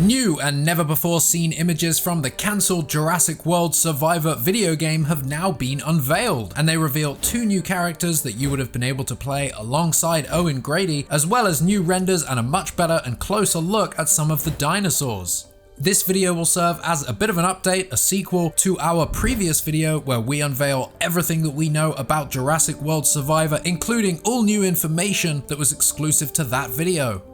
New and never before seen images from the cancelled Jurassic World Survivor video game have now been unveiled, and they reveal 2 new characters that you would have been able to play alongside Owen Grady, as well as new renders and a much better and closer look at some of the dinosaurs. This video will serve as a bit of an update, a sequel to our previous video where we unveil everything that we know about Jurassic World Survivor, including all new information that was exclusive to that video.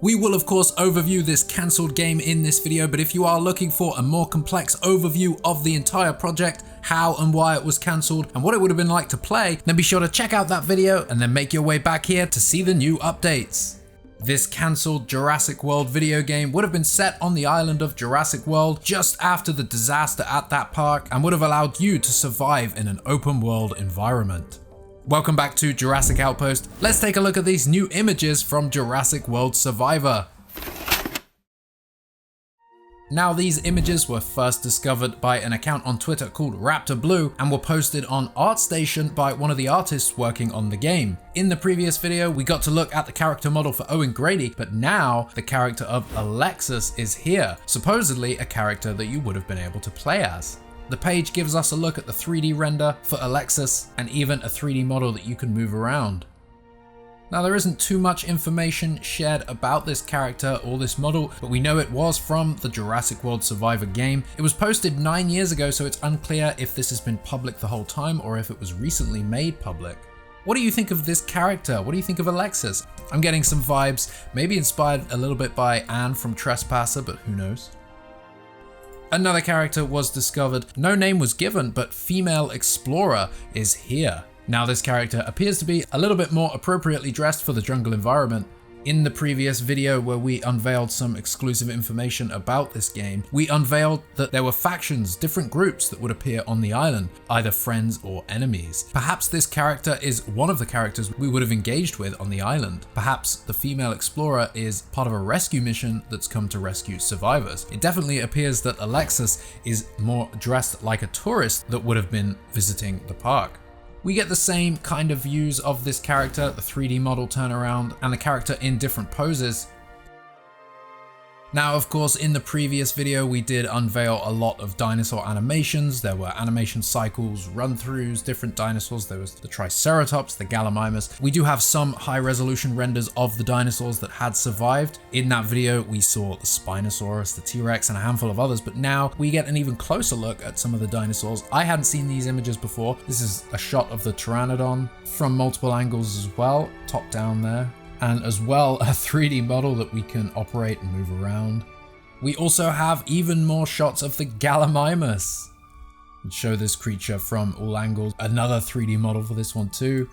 We will of course overview this cancelled game in this video, but if you are looking for a more complex overview of the entire project, how and why it was cancelled, and what it would have been like to play, then be sure to check out that video and then make your way back here to see the new updates. This cancelled Jurassic World video game would have been set on the island of Jurassic World just after the disaster at that park and would have allowed you to survive in an open world environment. Welcome back to Jurassic Outpost. Let's take a look at these new images from Jurassic World Survivor. Now, these images were first discovered by an account on Twitter called Raptor Blue and were posted on ArtStation by one of the artists working on the game. In the previous video, we got to look at the character model for Owen Grady, but now the character of Alexis is here, supposedly a character that you would have been able to play as. The page gives us a look at the 3D render for Alexis and even a 3D model that you can move around. Now, there isn't too much information shared about this character or this model, but we know it was from the Jurassic World Survivor game. It was posted 9 years ago, so it's unclear if this has been public the whole time or if it was recently made public. What do you think of this character? What do you think of Alexis? I'm getting some vibes, maybe inspired a little bit by Anne from Trespasser, but who knows? Another character was discovered. No name was given, but Female Explorer is here. Now, this character appears to be a little bit more appropriately dressed for the jungle environment. In the previous video where we unveiled some exclusive information about this game, we unveiled that there were factions, different groups that would appear on the island, either friends or enemies. Perhaps this character is one of the characters we would have engaged with on the island. Perhaps the Female Explorer is part of a rescue mission that's come to rescue survivors. It definitely appears that Alexis is more dressed like a tourist that would have been visiting the park. We get the same kind of views of this character, the 3D model turnaround, and the character in different poses. Now, of course, in the previous video, we did unveil a lot of dinosaur animations. There were animation cycles, run-throughs, different dinosaurs. There was the Triceratops, the Gallimimus. We do have some high-resolution renders of the dinosaurs that had survived. In that video, we saw the Spinosaurus, the T-Rex, and a handful of others, but now we get an even closer look at some of the dinosaurs. I hadn't seen these images before. This is a shot of the Pteranodon from multiple angles as well, top down there. And as well a 3D model that we can operate and move around. We also have even more shots of the Gallimimus. And show this creature from all angles. Another 3D model for this one too.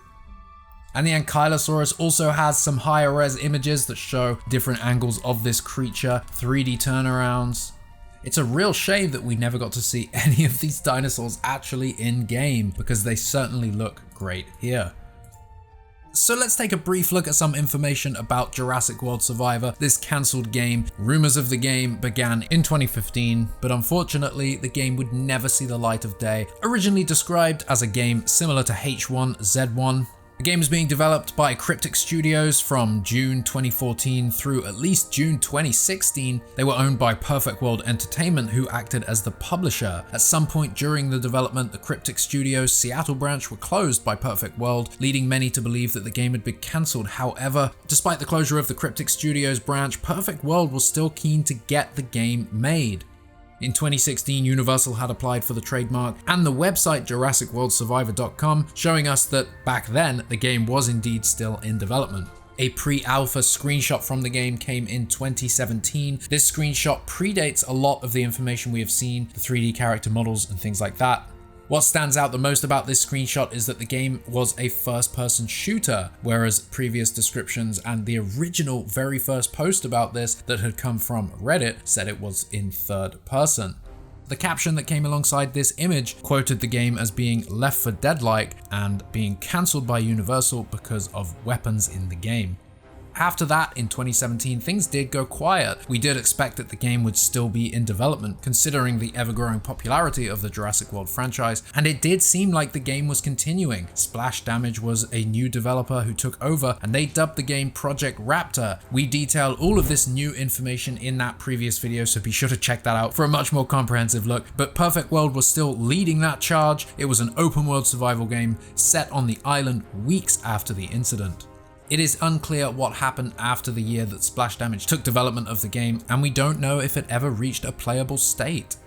And the Ankylosaurus also has some higher res images that show different angles of this creature, 3D turnarounds. It's a real shame that we never got to see any of these dinosaurs actually in game, because they certainly look great here. So let's take a brief look at some information about Jurassic World Survivor, this cancelled game. Rumors of the game began in 2015, but unfortunately the game would never see the light of day. Originally described as a game similar to H1Z1, the game is being developed by Cryptic Studios from June 2014 through at least June 2016. They were owned by Perfect World Entertainment, who acted as the publisher. At some point during the development, the Cryptic Studios Seattle branch were closed by Perfect World, leading many to believe that the game had been cancelled. However, despite the closure of the Cryptic Studios branch, Perfect World was still keen to get the game made. In 2016, Universal had applied for the trademark, and the website JurassicWorldSurvivor.com showing us that back then the game was indeed still in development. A pre-alpha screenshot from the game came in 2017. This screenshot predates a lot of the information we have seen, the 3D character models and things like that. What stands out the most about this screenshot is that the game was a first-person shooter, whereas previous descriptions and the original very first post about this that had come from Reddit said it was in third person. The caption that came alongside this image quoted the game as being Left 4 Dead-like and being cancelled by Universal because of weapons in the game. After that, in 2017, things did go quiet. We did expect that the game would still be in development, considering the ever-growing popularity of the Jurassic World franchise, and it did seem like the game was continuing. Splash Damage was a new developer who took over, and they dubbed the game Project Raptor. We detail all of this new information in that previous video, so be sure to check that out for a much more comprehensive look. But Perfect World was still leading that charge. It was an open world survival game set on the island weeks after the incident. It is unclear what happened after the year that Splash Damage took development of the game, and we don't know if it ever reached a playable state.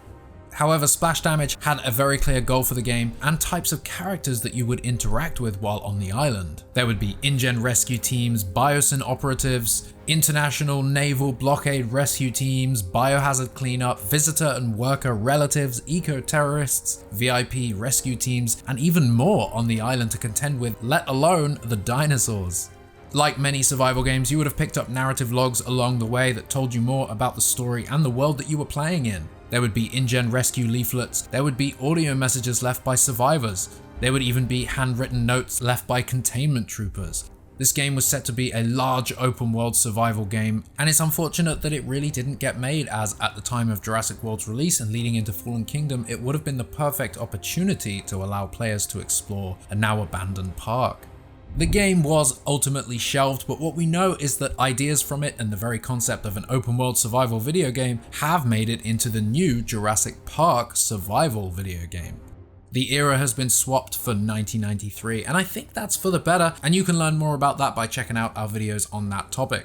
However, Splash Damage had a very clear goal for the game and types of characters that you would interact with while on the island. There would be InGen rescue teams, Biosyn operatives, international naval blockade rescue teams, biohazard cleanup, visitor and worker relatives, eco-terrorists, VIP rescue teams, and even more on the island to contend with, let alone the dinosaurs. Like many survival games, you would have picked up narrative logs along the way that told you more about the story and the world that you were playing in. There would be InGen rescue leaflets, there would be audio messages left by survivors, there would even be handwritten notes left by containment troopers. This game was set to be a large open world survival game, and it's unfortunate that it really didn't get made, as at the time of Jurassic World's release and leading into Fallen Kingdom, it would have been the perfect opportunity to allow players to explore a now abandoned park. The game was ultimately shelved, but what we know is that ideas from it and the very concept of an open world survival video game have made it into the new Jurassic Park SurvivAL video game. The era has been swapped for 1993, and I think that's for the better, and you can learn more about that by checking out our videos on that topic.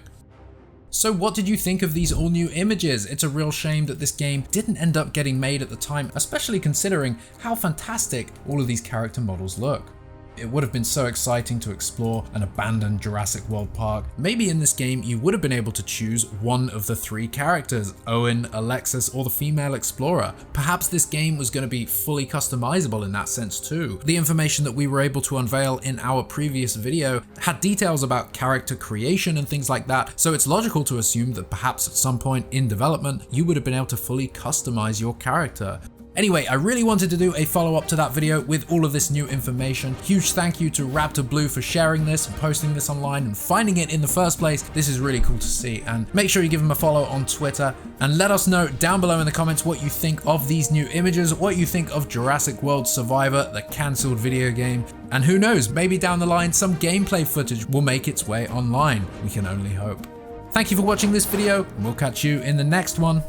So what did you think of these all new images? It's a real shame that this game didn't end up getting made at the time, especially considering how fantastic all of these character models look. It would have been so exciting to explore an abandoned Jurassic World park. Maybe in this game you would have been able to choose one of the three characters, Owen, Alexis, or the female explorer. Perhaps this game was going to be fully customizable in that sense too. The information that we were able to unveil in our previous video had details about character creation and things like that, so it's logical to assume that perhaps at some point in development you would have been able to fully customize your character. Anyway, I really wanted to do a follow-up to that video with all of this new information. Huge thank you to Raptor Blue for sharing this and posting this online and finding it in the first place. This is really cool to see, and make sure you give him a follow on Twitter and let us know down below in the comments what you think of these new images, what you think of Jurassic World Survivor, the cancelled video game, and who knows, maybe down the line some gameplay footage will make its way online. We can only hope. Thank you for watching this video, and we'll catch you in the next one.